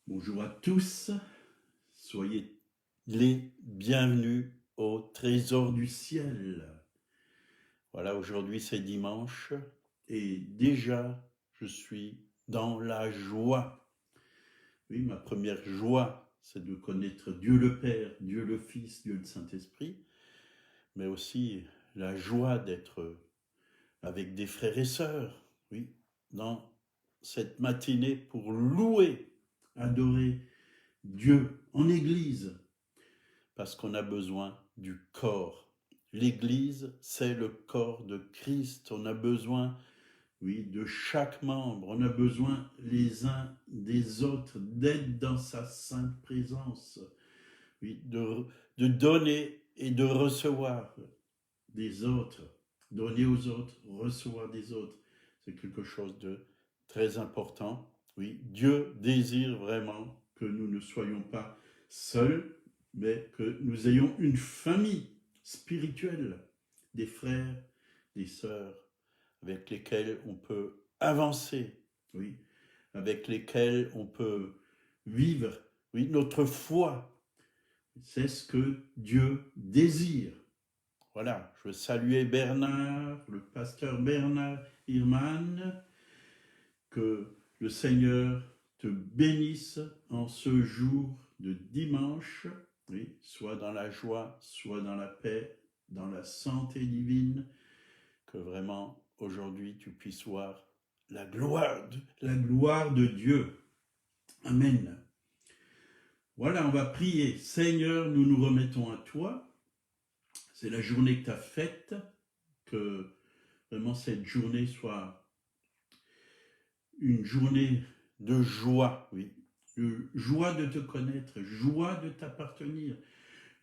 Bonjour à tous, soyez les bienvenus au trésor du ciel. Voilà, aujourd'hui c'est dimanche et déjà je suis dans la joie. Oui, ma première joie, c'est de connaître Dieu le Père, Dieu le Fils, Dieu le Saint-Esprit, mais aussi la joie d'être avec des frères et sœurs, oui, dans cette matinée pour louer, adorer Dieu en Église, parce qu'on a besoin du corps. L'Église, c'est le corps de Christ. On a besoin, oui, de chaque membre. On a besoin les uns des autres, d'être dans sa sainte présence. Oui, de donner et de recevoir des autres. Donner aux autres, recevoir des autres. C'est quelque chose de très important. Oui, Dieu désire vraiment que nous ne soyons pas seuls, mais que nous ayons une famille spirituelle, des frères, des sœurs, avec lesquels on peut avancer, oui, avec lesquels on peut vivre, oui, notre foi. C'est ce que Dieu désire. Voilà, je veux saluer Bernard, le pasteur Bernard Hirman, que le Seigneur te bénisse en ce jour de dimanche, oui, soit dans la joie, soit dans la paix, dans la santé divine, que vraiment aujourd'hui tu puisses voir la gloire de Dieu. Amen. Voilà, on va prier. Seigneur, nous nous remettons à toi. C'est la journée que tu as faite, que vraiment cette journée soit une journée de joie, oui. De joie de te connaître, joie de t'appartenir,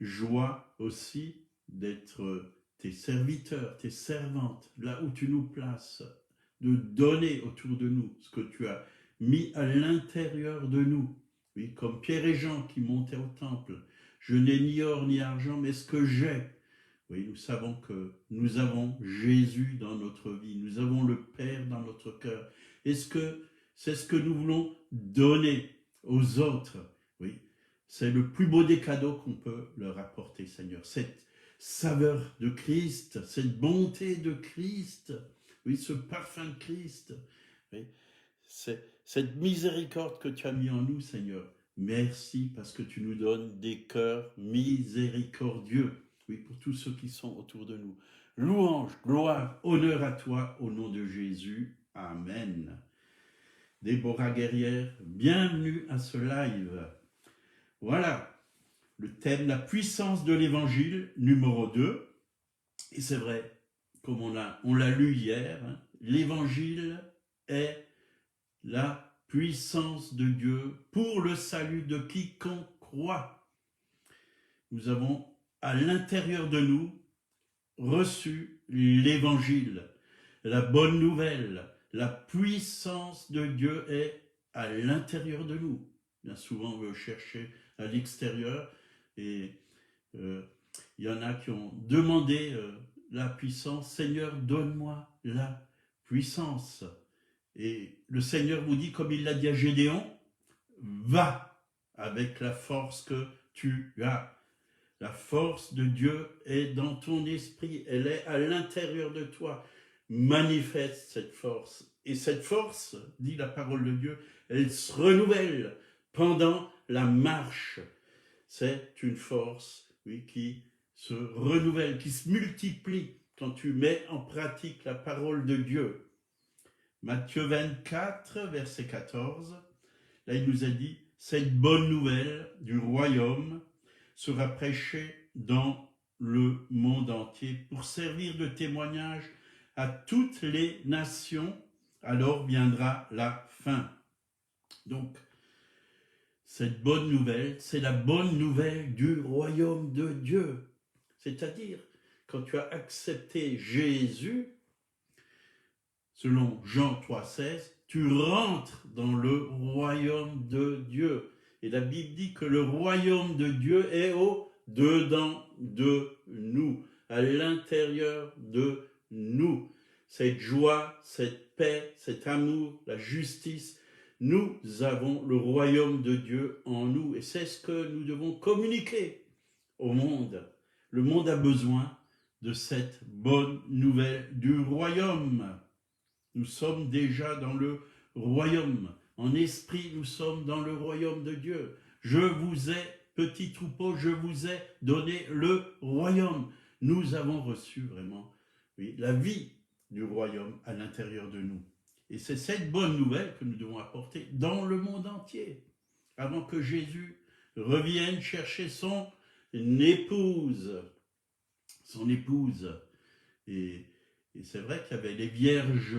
joie aussi d'être tes serviteurs, tes servantes, là où tu nous places, de donner autour de nous ce que tu as mis à l'intérieur de nous. Oui, comme Pierre et Jean qui montaient au temple. Je n'ai ni or ni argent, mais ce que j'ai. Oui, nous savons que nous avons Jésus dans notre vie, nous avons le Père dans notre cœur. Est-ce que c'est ce que nous voulons donner aux autres? Oui, c'est le plus beau des cadeaux qu'on peut leur apporter, Seigneur. Cette saveur de Christ, cette bonté de Christ, oui, ce parfum de Christ, oui, c'est cette miséricorde que tu as mis en nous, Seigneur. Merci parce que tu nous donnes des cœurs miséricordieux. Oui, pour tous ceux qui sont autour de nous. Louange, gloire, honneur à toi au nom de Jésus. Amen. Déborah guerrière, bienvenue à ce live. Voilà, le thème, la puissance de l'évangile, numéro 2. Et c'est vrai, comme on l'a lu hier, hein, l'évangile est la puissance de Dieu pour le salut de quiconque croit. Nous avons à l'intérieur de nous reçu l'évangile, la bonne nouvelle, la puissance de Dieu est à l'intérieur de nous. Bien souvent, on veut chercher à l'extérieur et il y en a qui ont demandé la puissance. Seigneur, donne-moi la puissance. Et le Seigneur vous dit, comme il l'a dit à Gédéon, va avec la force que tu as. La force de Dieu est dans ton esprit, elle est à l'intérieur de toi. Manifeste cette force. Et cette force, dit la parole de Dieu, elle se renouvelle pendant la marche. C'est une force, oui, qui se renouvelle, qui se multiplie quand tu mets en pratique la parole de Dieu. Matthieu 24, verset 14, là il nous a dit, cette bonne nouvelle du royaume sera prêchée dans le monde entier pour servir de témoignage à toutes les nations, alors viendra la fin. Donc, cette bonne nouvelle, c'est la bonne nouvelle du royaume de Dieu. C'est-à-dire, quand tu as accepté Jésus, selon Jean 3,16, tu rentres dans le royaume de Dieu. Et la Bible dit que le royaume de Dieu est au-dedans de nous, à l'intérieur de nous. Cette joie, cette paix, cet amour, la justice, Nous avons le royaume de Dieu en nous et c'est ce que nous devons communiquer au monde. Le monde a besoin de cette bonne nouvelle du royaume. Nous sommes déjà dans le royaume. En esprit, nous sommes dans le royaume de Dieu. Je vous ai, petit troupeau, je vous ai donné le royaume. Nous avons reçu vraiment, oui, la vie du royaume à l'intérieur de nous. Et c'est cette bonne nouvelle que nous devons apporter dans le monde entier, avant que Jésus revienne chercher son épouse. Son épouse. Et c'est vrai qu'il y avait les vierges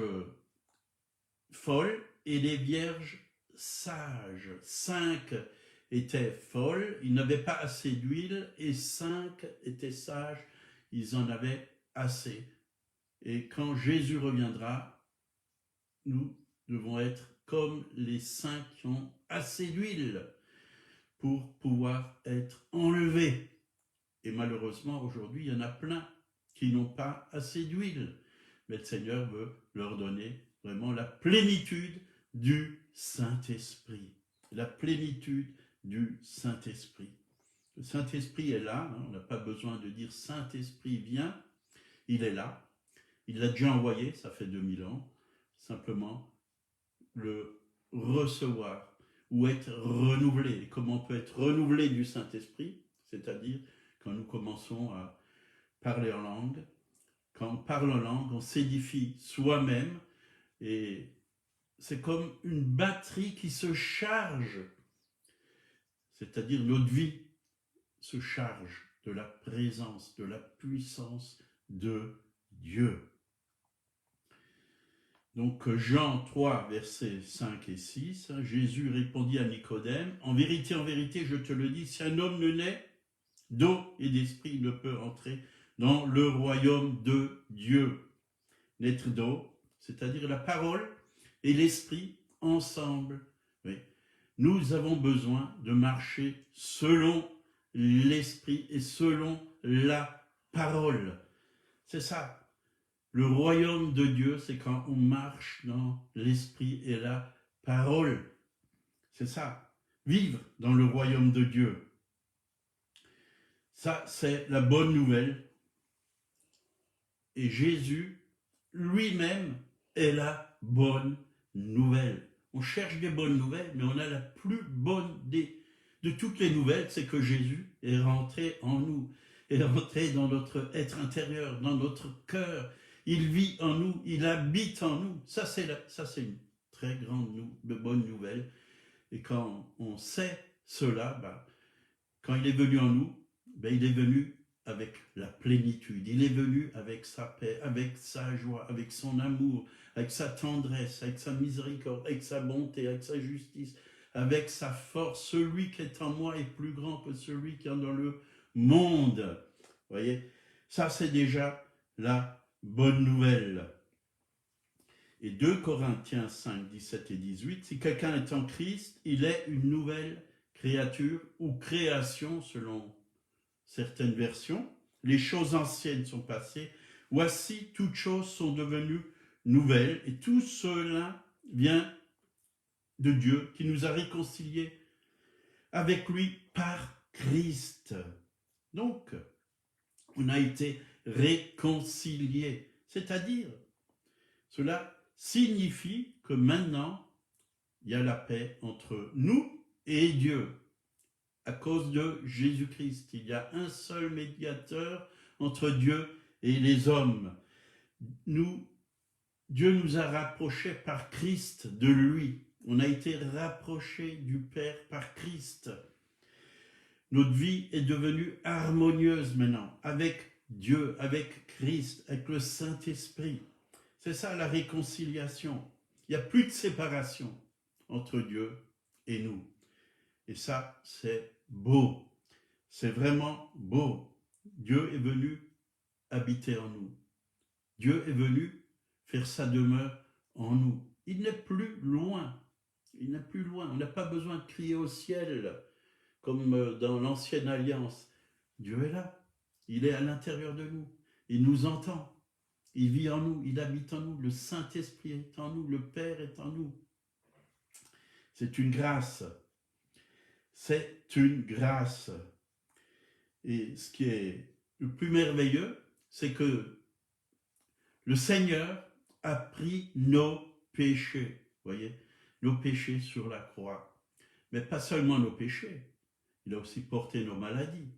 folles et les vierges sages. 5 étaient folles, ils n'avaient pas assez d'huile, et 5 étaient sages, ils en avaient assez. Et quand Jésus reviendra, nous devons être comme les 5 qui ont assez d'huile pour pouvoir être enlevés. Et malheureusement, aujourd'hui, il y en a plein qui n'ont pas assez d'huile. Mais le Seigneur veut leur donner vraiment la plénitude du Saint-Esprit. La plénitude du Saint-Esprit. Le Saint-Esprit est là, hein, on n'a pas besoin de dire Saint-Esprit viens, il est là. Il l'a déjà envoyé, ça fait 2000 ans. Simplement le recevoir ou être renouvelé. Et comment on peut être renouvelé du Saint-Esprit? C'est-à-dire quand nous commençons à parler en langue. Quand on parle en langue, on s'édifie soi-même et c'est comme une batterie qui se charge. C'est-à-dire notre vie se charge de la présence, de la puissance de Dieu. Donc Jean 3, versets 5 et 6, Jésus répondit à Nicodème, en vérité, je te le dis, si un homme ne naît d'eau et d'esprit, il ne peut entrer dans le royaume de Dieu. Naître d'eau, c'est-à-dire la parole et l'esprit ensemble. Oui. Nous avons besoin de marcher selon l'esprit et selon la parole. C'est ça. Le royaume de Dieu, c'est quand on marche dans l'esprit et la parole. C'est ça. Vivre dans le royaume de Dieu. Ça, c'est la bonne nouvelle. Et Jésus, lui-même, est la bonne nouvelle. On cherche des bonnes nouvelles, mais on a la plus bonne de toutes les nouvelles, c'est que Jésus est rentré en nous, est rentré dans notre être intérieur, dans notre cœur. Il vit en nous, il habite en nous. Ça, c'est une très grande bonne nouvelle. Et quand on sait cela, quand il est venu en nous, il est venu avec la plénitude. Il est venu avec sa paix, avec sa joie, avec son amour, avec sa tendresse, avec sa miséricorde, avec sa bonté, avec sa justice, avec sa force. Celui qui est en moi est plus grand que celui qui est dans le monde. Vous voyez, ça c'est déjà la bonne nouvelle. Et 2 Corinthiens 5, 17 et 18, si quelqu'un est en Christ, il est une nouvelle créature ou création selon certaines versions. Les choses anciennes sont passées. Voici, toutes choses sont devenues nouvelles. Et tout cela vient de Dieu qui nous a réconciliés avec lui par Christ. Donc, on a été réconciliés. C'est-à-dire, cela signifie que maintenant, il y a la paix entre nous et Dieu. À cause de Jésus-Christ, il y a un seul médiateur entre Dieu et les hommes. Dieu nous a rapprochés par Christ de lui. On a été rapprochés du Père par Christ. Notre vie est devenue harmonieuse maintenant avec Dieu, avec Christ, avec le Saint-Esprit. C'est ça la réconciliation. Il n'y a plus de séparation entre Dieu et nous. Et ça, c'est beau. C'est vraiment beau. Dieu est venu habiter en nous. Dieu est venu faire sa demeure en nous. Il n'est plus loin. Il n'est plus loin. On n'a pas besoin de crier au ciel comme dans l'ancienne alliance. Dieu est là. Il est à l'intérieur de nous. Il nous entend. Il vit en nous. Il habite en nous. Le Saint-Esprit est en nous. Le Père est en nous. C'est une grâce. C'est une grâce. Et ce qui est le plus merveilleux, c'est que le Seigneur a pris nos péchés, voyez, nos péchés sur la croix. Mais pas seulement nos péchés, il a aussi porté nos maladies.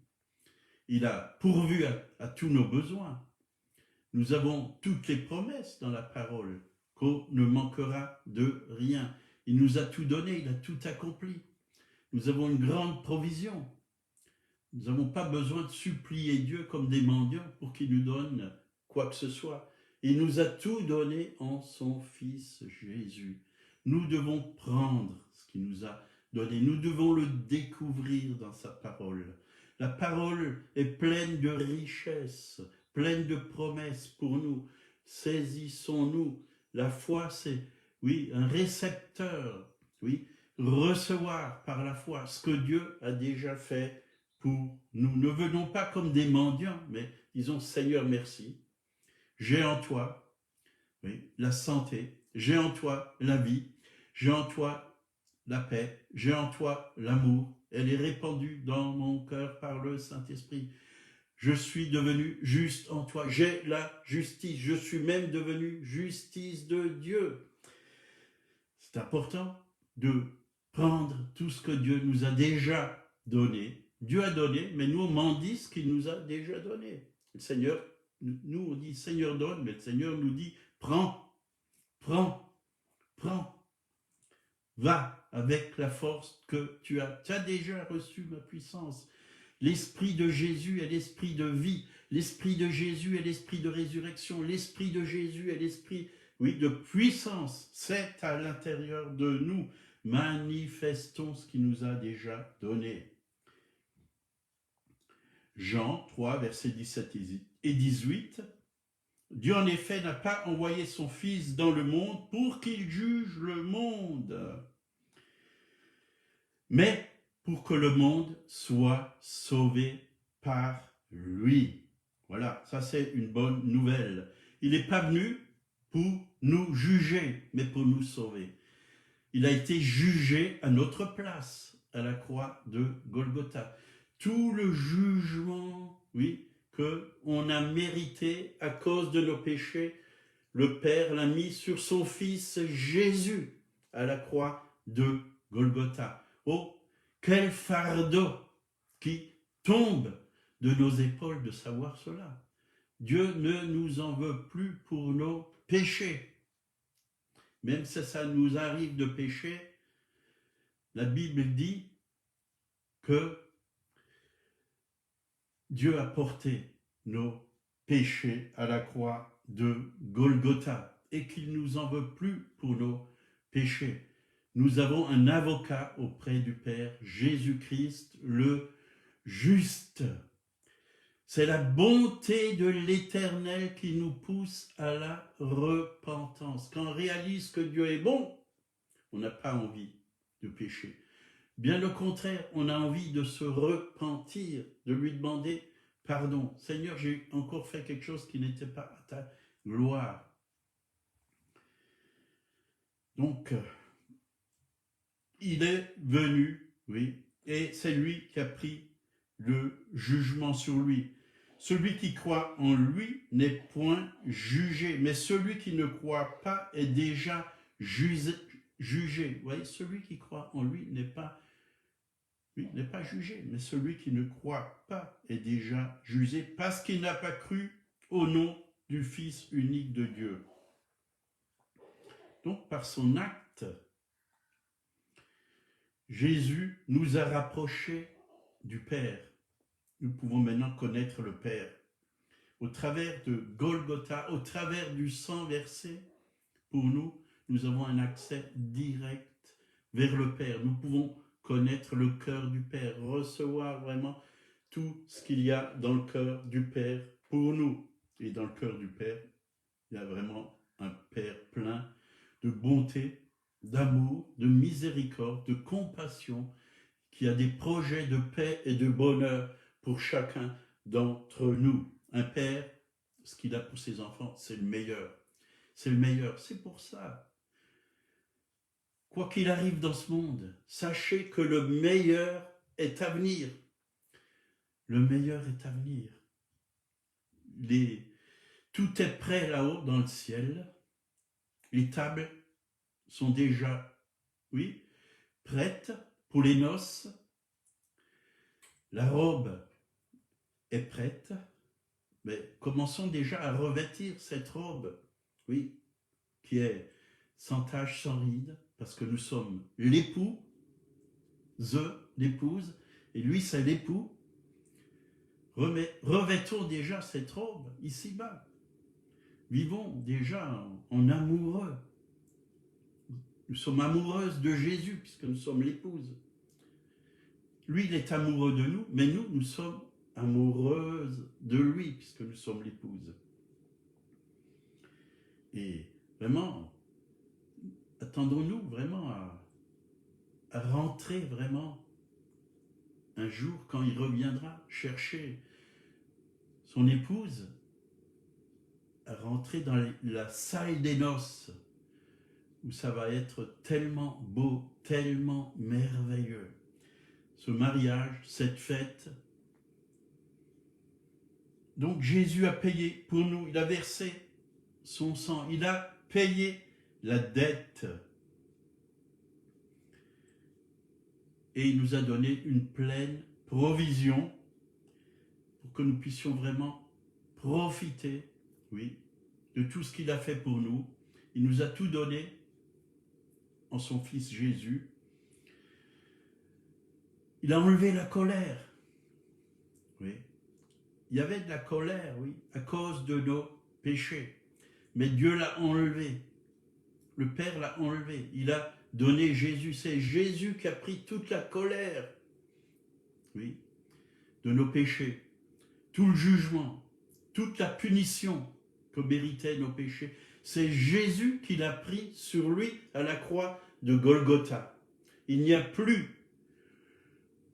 Il a pourvu à tous nos besoins. Nous avons toutes les promesses dans la parole, qu'on ne manquera de rien. Il nous a tout donné, il a tout accompli. Nous avons une grande provision. Nous n'avons pas besoin de supplier Dieu comme des mendiants pour qu'il nous donne quoi que ce soit. Il nous a tout donné en son Fils Jésus. Nous devons prendre ce qu'il nous a donné. Nous devons le découvrir dans sa parole. La parole est pleine de richesses, pleine de promesses pour nous. Saisissons-nous. La foi, c'est, oui, un récepteur. Oui, recevoir par la foi ce que Dieu a déjà fait pour nous. Ne venons pas comme des mendiants, mais disons, Seigneur, merci. J'ai en toi, oui, la santé, j'ai en toi la vie, j'ai en toi la paix, j'ai en toi l'amour. Elle est répandue dans mon cœur par le Saint-Esprit. Je suis devenu juste en toi. J'ai la justice. Je suis même devenu justice de Dieu. C'est important de prendre tout ce que Dieu nous a déjà donné. Dieu a donné, mais nous, on mendie ce qu'il nous a déjà donné. Le Seigneur, nous, on dit Seigneur donne, mais le Seigneur nous dit prends, prends, prends. Va avec la force que tu as. Tu as déjà reçu ma puissance. L'Esprit de Jésus est l'Esprit de vie. L'Esprit de Jésus est l'Esprit de résurrection. L'Esprit de Jésus est l'Esprit, oui, de puissance. C'est à l'intérieur de nous. Manifestons ce qu'il nous a déjà donné. Jean 3, versets 17 et 18. Dieu en effet n'a pas envoyé son Fils dans le monde pour qu'il juge le monde, mais pour que le monde soit sauvé par lui. Voilà, ça c'est une bonne nouvelle. Il n'est pas venu pour nous juger, mais pour nous sauver. Il a été jugé à notre place, à la croix de Golgotha. Tout le jugement, oui, qu'on a mérité à cause de nos péchés, le Père l'a mis sur son Fils Jésus à la croix de Golgotha. Oh, quel fardeau qui tombe de nos épaules de savoir cela. Dieu ne nous en veut plus pour nos péchés. Même si ça nous arrive de pécher, la Bible dit que Dieu a porté nos péchés à la croix de Golgotha et qu'il ne nous en veut plus pour nos péchés. Nous avons un avocat auprès du Père, Jésus-Christ, le juste. C'est la bonté de l'Éternel qui nous pousse à la repentance. Quand on réalise que Dieu est bon, on n'a pas envie de pécher. Bien au contraire, on a envie de se repentir, de lui demander pardon. Seigneur, j'ai encore fait quelque chose qui n'était pas à ta gloire. Donc, il est venu, oui, et c'est lui qui a pris le jugement sur lui. Celui qui croit en lui n'est point jugé, mais celui qui ne croit pas est déjà jugé. Vous voyez, celui qui croit en lui n'est pas jugé, mais celui qui ne croit pas est déjà jugé parce qu'il n'a pas cru au nom du Fils unique de Dieu. Donc, par son acte, Jésus nous a rapprochés du Père. Nous pouvons maintenant connaître le Père. Au travers de Golgotha, au travers du sang versé pour nous, nous avons un accès direct vers le Père. Nous pouvons connaître le cœur du Père, recevoir vraiment tout ce qu'il y a dans le cœur du Père pour nous. Et dans le cœur du Père, il y a vraiment un Père plein de bonté, d'amour, de miséricorde, de compassion, qui a des projets de paix et de bonheur pour chacun d'entre nous. Un Père, ce qu'il a pour ses enfants, c'est le meilleur. C'est le meilleur. C'est pour ça quoi qu'il arrive dans ce monde, sachez que le meilleur est à venir. Le meilleur est à venir. Tout est prêt là-haut dans le ciel. Les tables sont déjà, oui, prêtes pour les noces. La robe est prête. Mais commençons déjà à revêtir cette robe, oui, qui est sans tache, sans ride, parce que nous sommes l'époux, l'épouse, et lui c'est l'époux. Revêtons déjà cette robe ici-bas. Vivons déjà en amoureux. Nous sommes amoureuses de Jésus, puisque nous sommes l'épouse. Lui, il est amoureux de nous, mais nous sommes amoureuses de lui, puisque nous sommes l'épouse. Et vraiment, attendons-nous vraiment à rentrer vraiment un jour quand il reviendra chercher son épouse, à rentrer dans la salle des noces, où ça va être tellement beau, tellement merveilleux. Ce mariage, cette fête. Donc Jésus a payé pour nous, il a versé son sang, il a payé la dette. Et il nous a donné une pleine provision pour que nous puissions vraiment profiter, oui, de tout ce qu'il a fait pour nous. Il nous a tout donné en son Fils Jésus. Il a enlevé la colère. Oui. Il y avait de la colère, oui, à cause de nos péchés. Mais Dieu l'a enlevé. Le Père l'a enlevé. Il a donné Jésus. C'est Jésus qui a pris toute la colère, oui, de nos péchés. Tout le jugement, toute la punition que méritaient nos péchés. C'est Jésus qui l'a pris sur lui à la croix de Golgotha. Il n'y a plus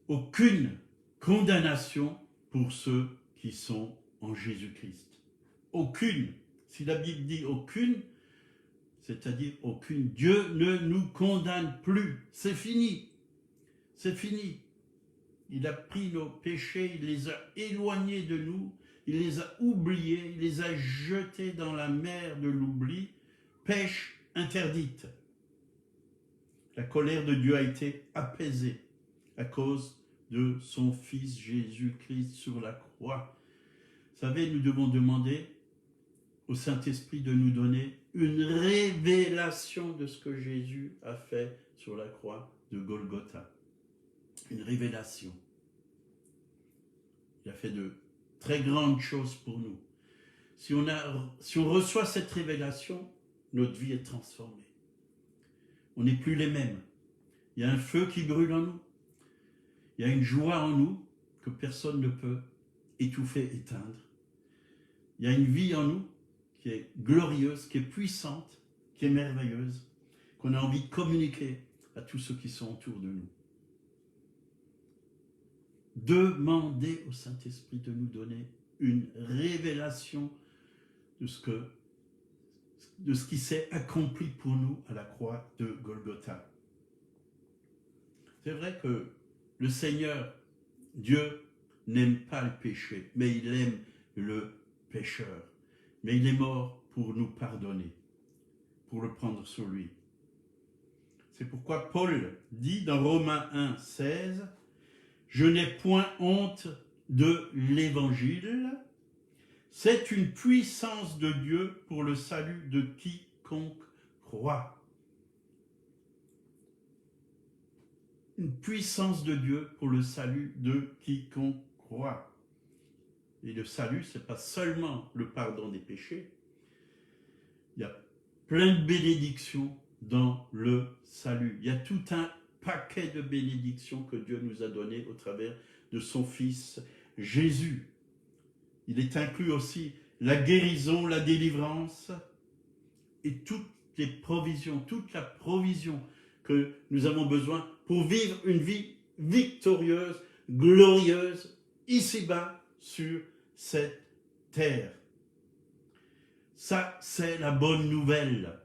aucune condamnation pour ceux qui sont en Jésus-Christ. Aucune. Si la Bible dit aucune, c'est-à-dire aucune. Dieu ne nous condamne plus. C'est fini. C'est fini. Il a pris nos péchés, il les a éloignés de nous, il les a oubliés, il les a jetés dans la mer de l'oubli. Pêche interdite. La colère de Dieu a été apaisée à cause de son Fils Jésus-Christ sur la croix. Vous savez, nous devons demander au Saint-Esprit de nous donner une révélation de ce que Jésus a fait sur la croix de Golgotha. Une révélation. Il a fait de très grandes choses pour nous. Si on reçoit cette révélation, notre vie est transformée. On n'est plus les mêmes. Il y a un feu qui brûle en nous. Il y a une joie en nous que personne ne peut étouffer, éteindre. Il y a une vie en nous qui est glorieuse, qui est puissante, qui est merveilleuse, qu'on a envie de communiquer à tous ceux qui sont autour de nous. Demandez au Saint-Esprit de nous donner une révélation de ce qui s'est accompli pour nous à la croix de Golgotha. C'est vrai que le Seigneur, Dieu, n'aime pas le péché, mais il aime le pécheur. Mais il est mort pour nous pardonner, pour le prendre sur lui. C'est pourquoi Paul dit dans Romains 1, 16, « Je n'ai point honte de l'évangile, c'est une puissance de Dieu pour le salut de quiconque croit. » Une puissance de Dieu pour le salut de quiconque croit. Et le salut, ce n'est pas seulement le pardon des péchés. Il y a plein de bénédictions dans le salut. Il y a tout un paquet de bénédictions que Dieu nous a données au travers de son Fils Jésus. Il est inclus aussi la guérison, la délivrance et toutes les provisions, toute la provision que nous avons besoin pour vivre une vie victorieuse, glorieuse, ici-bas, sur cette terre. Ça, c'est la bonne nouvelle.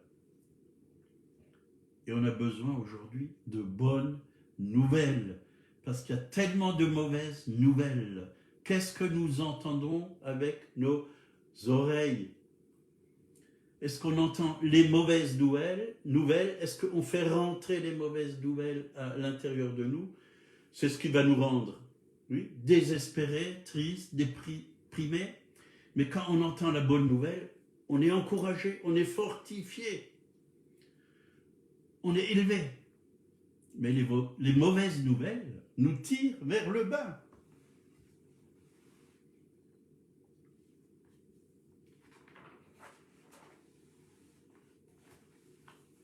Et on a besoin aujourd'hui de bonnes nouvelles, parce qu'il y a tellement de mauvaises nouvelles. Qu'est-ce que nous entendons avec nos oreilles? Est-ce qu'on entend les mauvaises nouvelles? Est-ce qu'on fait rentrer les mauvaises nouvelles à l'intérieur de nous? C'est ce qui va nous rendre, oui, désespérés, tristes, déprimés. Mais quand on entend la bonne nouvelle, on est encouragé, on est fortifié, on est élevé. Mais les mauvaises nouvelles nous tirent vers le bas.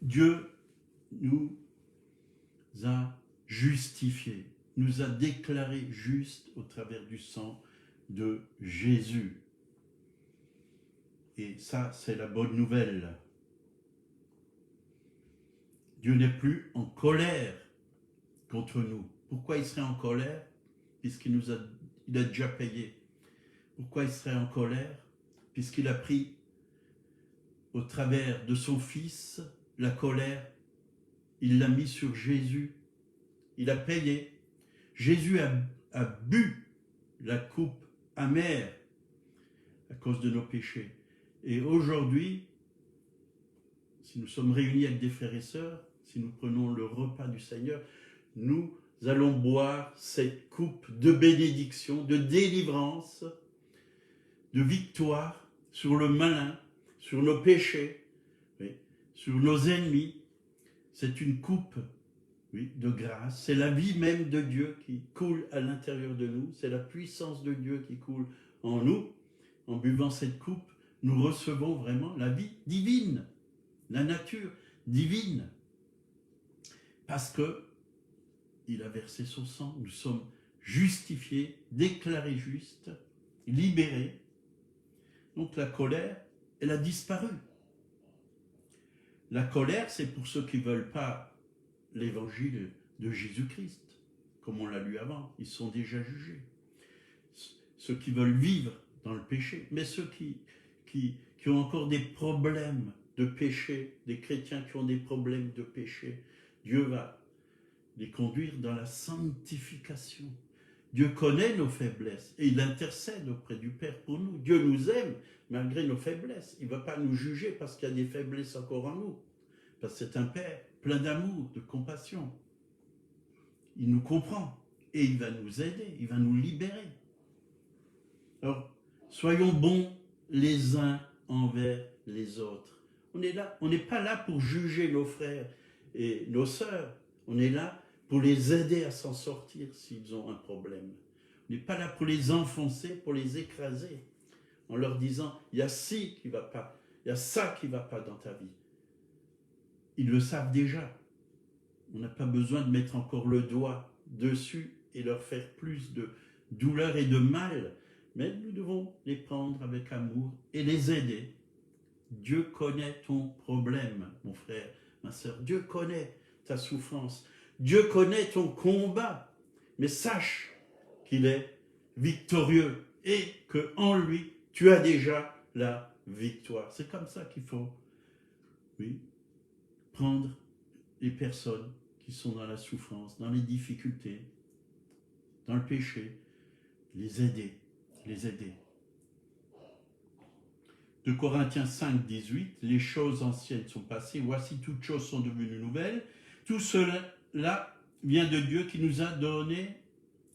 Dieu nous a justifiés, nous a déclarés justes au travers du sang de Jésus. Et ça, c'est la bonne nouvelle. Dieu n'est plus en colère contre nous. Pourquoi il serait en colère? Puisqu'il a déjà payé. Pourquoi il serait en colère? Puisqu'il a pris au travers de son Fils la colère, il l'a mis sur Jésus, il a payé. Jésus a bu la coupe amère à cause de nos péchés. Et aujourd'hui, si nous sommes réunis avec des frères et sœurs, si nous prenons le repas du Seigneur, nous allons boire cette coupe de bénédiction, de délivrance, de victoire sur le malin, sur nos péchés, oui, sur nos ennemis. C'est une coupe, oui, de grâce. C'est la vie même de Dieu qui coule à l'intérieur de nous. C'est la puissance de Dieu qui coule en nous. En buvant cette coupe, nous recevons vraiment la vie divine, la nature divine. Parce que il a versé son sang, nous sommes justifiés, déclarés justes, libérés. Donc la colère, elle a disparu. La colère, c'est pour ceux qui ne veulent pas l'évangile de Jésus-Christ, comme on l'a lu avant, ils sont déjà jugés. Ceux qui veulent vivre dans le péché, mais ceux qui ont encore des problèmes de péché, des chrétiens qui ont des problèmes de péché, Dieu va les conduire dans la sanctification. Dieu connaît nos faiblesses et il intercède auprès du Père pour nous. Dieu nous aime malgré nos faiblesses. Il ne va pas nous juger parce qu'il y a des faiblesses encore en nous. Parce que c'est un Père plein d'amour, de compassion. Il nous comprend et il va nous aider, il va nous libérer. Alors, soyons bons les uns envers les autres. On est là, on n'est pas là pour juger nos frères et nos sœurs. On est là pour les aider à s'en sortir s'ils ont un problème. On n'est pas là pour les enfoncer, pour les écraser, en leur disant « il y a ci qui ne va pas, il y a ça qui ne va pas dans ta vie ». Ils le savent déjà. On n'a pas besoin de mettre encore le doigt dessus et leur faire plus de douleur et de mal, mais nous devons les prendre avec amour et les aider. Dieu connaît ton problème, mon frère, ma sœur. Dieu connaît ta souffrance. Dieu connaît ton combat. Mais sache qu'il est victorieux et qu'en lui, tu as déjà la victoire. C'est comme ça qu'il faut, oui, prendre les personnes qui sont dans la souffrance, dans les difficultés, dans le péché, les aider, les aider. De Corinthiens 5, 18, les choses anciennes sont passées, voici toutes choses sont devenues nouvelles. Tout cela vient de Dieu qui nous a donné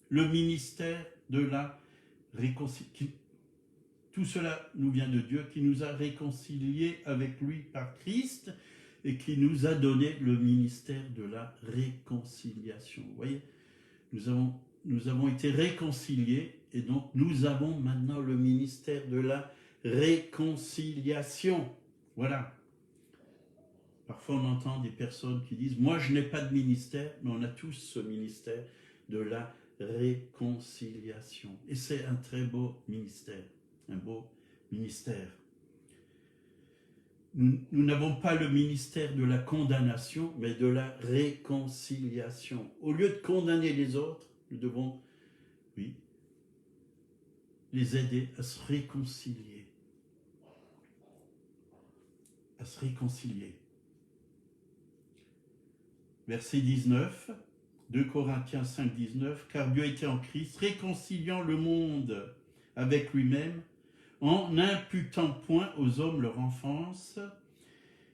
le ministère de la réconciliation. Tout cela nous vient de Dieu qui nous a réconciliés avec lui par Christ et qui nous a donné le ministère de la réconciliation. Vous voyez, nous avons été réconciliés et donc nous avons maintenant le ministère de la réconciliation. Voilà. Parfois on entend des personnes qui disent « moi je n'ai pas de ministère », mais on a tous ce ministère de la réconciliation. Et c'est un très beau ministère, un beau ministère. Nous n'avons pas le ministère de la condamnation, mais de la réconciliation. Au lieu de condamner les autres, nous devons, oui, les aider à se réconcilier. À se réconcilier. verset 19, 2 Corinthiens 5, 19, car Dieu était en Christ, réconciliant le monde avec lui-même, en n'imputant point aux hommes leur offense,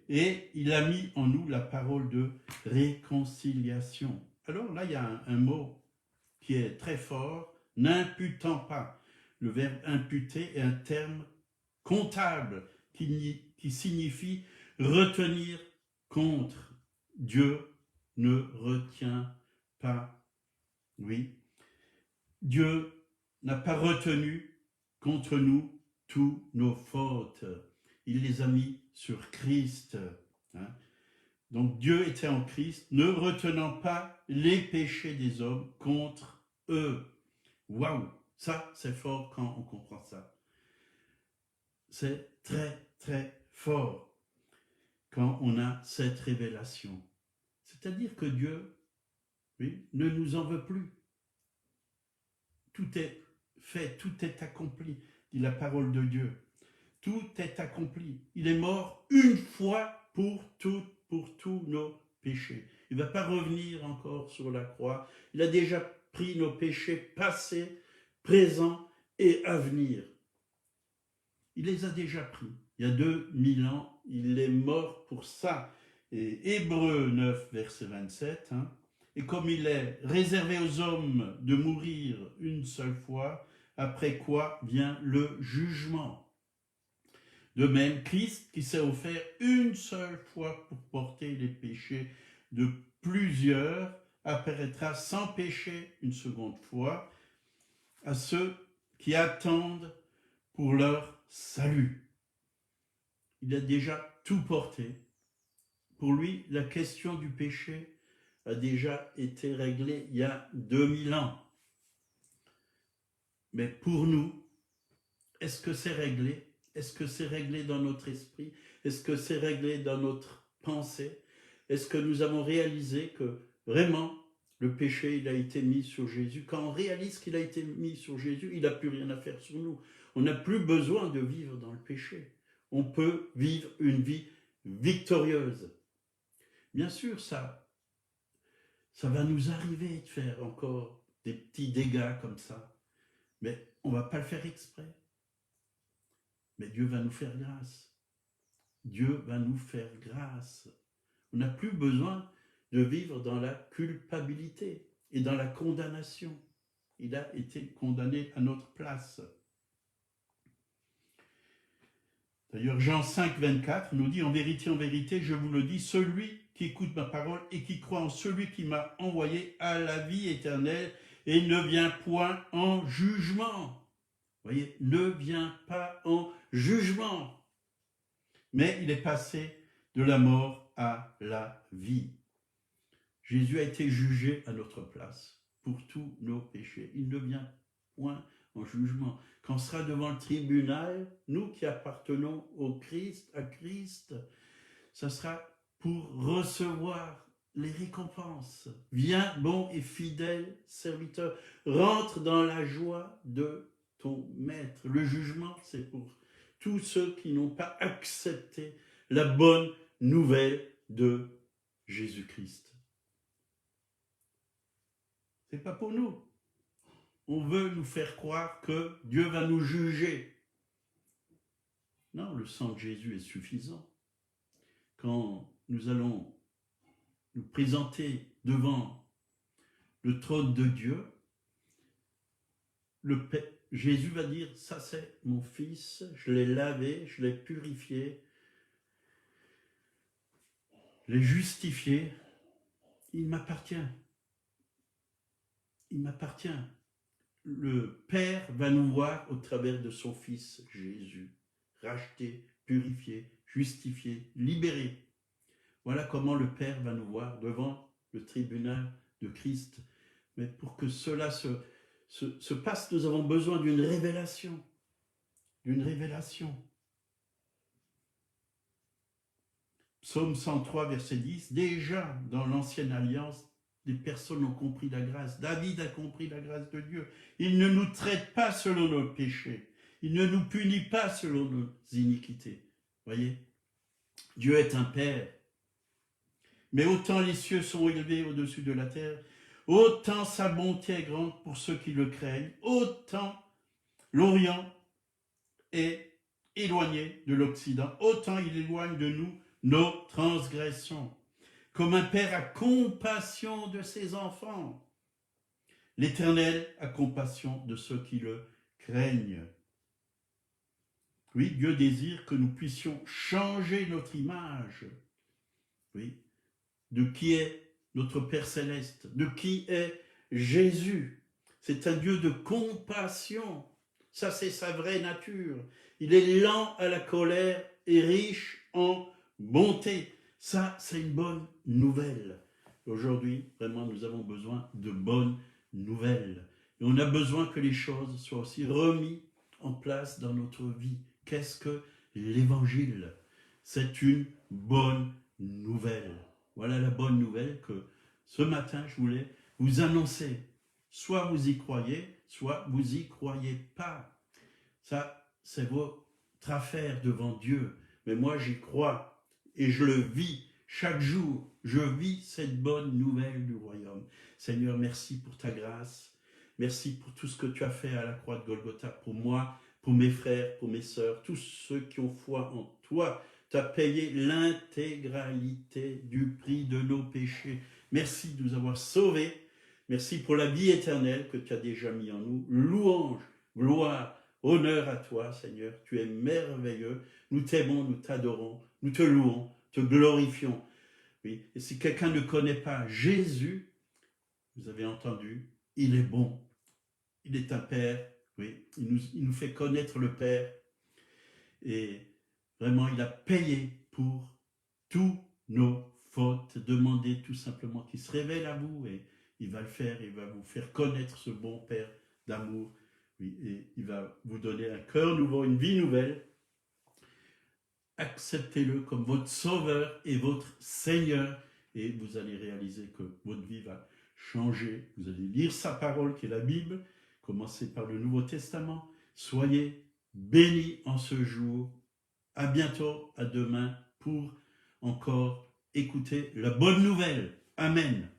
et il a mis en nous la parole de réconciliation. Alors là, il y a un mot qui est très fort, n'imputant pas. Le verbe imputer est un terme comptable qui signifie retenir contre. Dieu ne retient pas. Oui, Dieu n'a pas retenu contre nous tous nos fautes. Il les a mis sur Christ. Hein. Donc Dieu était en Christ, ne retenant pas les péchés des hommes contre eux. Waouh, ça c'est fort quand on comprend ça. C'est très très fort quand on a cette révélation. C'est-à-dire que Dieu, oui, ne nous en veut plus. Tout est fait, tout est accompli, dit la parole de Dieu. Tout est accompli. Il est mort une fois pour tous nos péchés. Il ne va pas revenir encore sur la croix. Il a déjà pris nos péchés passés, présents et à venir. Il les a déjà pris. Il y a 2000 ans, il est mort pour ça. Et Hébreux 9, verset 27, et comme il est réservé aux hommes de mourir une seule fois, après quoi vient le jugement. De même, Christ, qui s'est offert une seule fois pour porter les péchés de plusieurs, apparaîtra sans péché une seconde fois à ceux qui attendent pour leur salut. Il a déjà tout porté. Pour lui, la question du péché a déjà été réglée il y a 2000 ans. Mais pour nous, est-ce que c'est réglé ? Est-ce que c'est réglé dans notre esprit? Est-ce que c'est réglé dans notre pensée? Est-ce que nous avons réalisé que vraiment le péché, il a été mis sur Jésus? Quand on réalise qu'il a été mis sur Jésus, il n'a plus rien à faire sur nous. On n'a plus besoin de vivre dans le péché. On peut vivre une vie victorieuse. Bien sûr, ça va nous arriver de faire encore des petits dégâts comme ça. Mais on ne va pas le faire exprès. Mais Dieu va nous faire grâce. Dieu va nous faire grâce. On n'a plus besoin de vivre dans la culpabilité et dans la condamnation. Il a été condamné à notre place. D'ailleurs, Jean 5, 24 nous dit, en vérité, je vous le dis, celui qui écoute ma parole et qui croit en celui qui m'a envoyé a la vie éternelle et ne vient point en jugement. Vous voyez, ne vient pas en jugement. Mais il est passé de la mort à la vie. Jésus a été jugé à notre place pour tous nos péchés. Il ne vient point en jugement. Quand on sera devant le tribunal, nous qui appartenons au Christ, à Christ, ça sera pour recevoir les récompenses. Viens, bon et fidèle serviteur, rentre dans la joie de ton maître. Le jugement, c'est pour tous ceux qui n'ont pas accepté la bonne nouvelle de Jésus-Christ. C'est pas pour nous. On veut nous faire croire que Dieu va nous juger. Non, le sang de Jésus est suffisant. Quand nous allons nous présenter devant le trône de Dieu, Jésus va dire, ça c'est mon fils, je l'ai lavé, je l'ai purifié, je l'ai justifié, il m'appartient. Il m'appartient. Le Père va nous voir au travers de son Fils Jésus, racheté, purifié, justifié, libéré. Voilà comment le Père va nous voir devant le tribunal de Christ. Mais pour que cela se passe, nous avons besoin d'une révélation. D'une révélation. Psaume 103, verset 10. Déjà, dans l'Ancienne Alliance, des personnes ont compris la grâce. David a compris la grâce de Dieu. Il ne nous traite pas selon nos péchés. Il ne nous punit pas selon nos iniquités. Voyez, Dieu est un Père. Mais autant les cieux sont élevés au-dessus de la terre, autant sa bonté est grande pour ceux qui le craignent, autant l'Orient est éloigné de l'Occident, autant il éloigne de nous nos transgressions. Comme un père a compassion de ses enfants, l'Éternel a compassion de ceux qui le craignent. Oui, Dieu désire que nous puissions changer notre image. Oui, de qui est notre Père Céleste, de qui est Jésus. C'est un Dieu de compassion. Ça, c'est sa vraie nature. Il est lent à la colère et riche en bonté. Ça, c'est une bonne nouvelle. Aujourd'hui, vraiment, nous avons besoin de bonnes nouvelles. Et on a besoin que les choses soient aussi remises en place dans notre vie. Qu'est-ce que l'Évangile? C'est une bonne nouvelle. Voilà la bonne nouvelle que ce matin, je voulais vous annoncer. Soit vous y croyez, soit vous y croyez pas. Ça, c'est votre affaire devant Dieu. Mais moi, j'y crois et je le vis chaque jour. Je vis cette bonne nouvelle du royaume. Seigneur, merci pour ta grâce. Merci pour tout ce que tu as fait à la croix de Golgotha pour moi, pour mes frères, pour mes sœurs, tous ceux qui ont foi en toi. Tu as payé l'intégralité du prix de nos péchés. Merci de nous avoir sauvés. Merci pour la vie éternelle que tu as déjà mis en nous. Louange, gloire, honneur à toi, Seigneur. Tu es merveilleux. Nous t'aimons, nous t'adorons, nous te louons, te glorifions. Oui. Et si quelqu'un ne connaît pas Jésus, vous avez entendu, il est bon. Il est un Père. Oui. Il nous fait connaître le Père. Et vraiment, il a payé pour tous nos fautes. Demandez tout simplement qu'il se révèle à vous et il va le faire. Il va vous faire connaître ce bon Père d'amour. Oui, et il va vous donner un cœur nouveau, une vie nouvelle. Acceptez-le comme votre Sauveur et votre Seigneur. Et vous allez réaliser que votre vie va changer. Vous allez lire sa parole qui est la Bible. Commencez par le Nouveau Testament. Soyez bénis en ce jour. À bientôt, à demain, pour encore écouter la bonne nouvelle. Amen.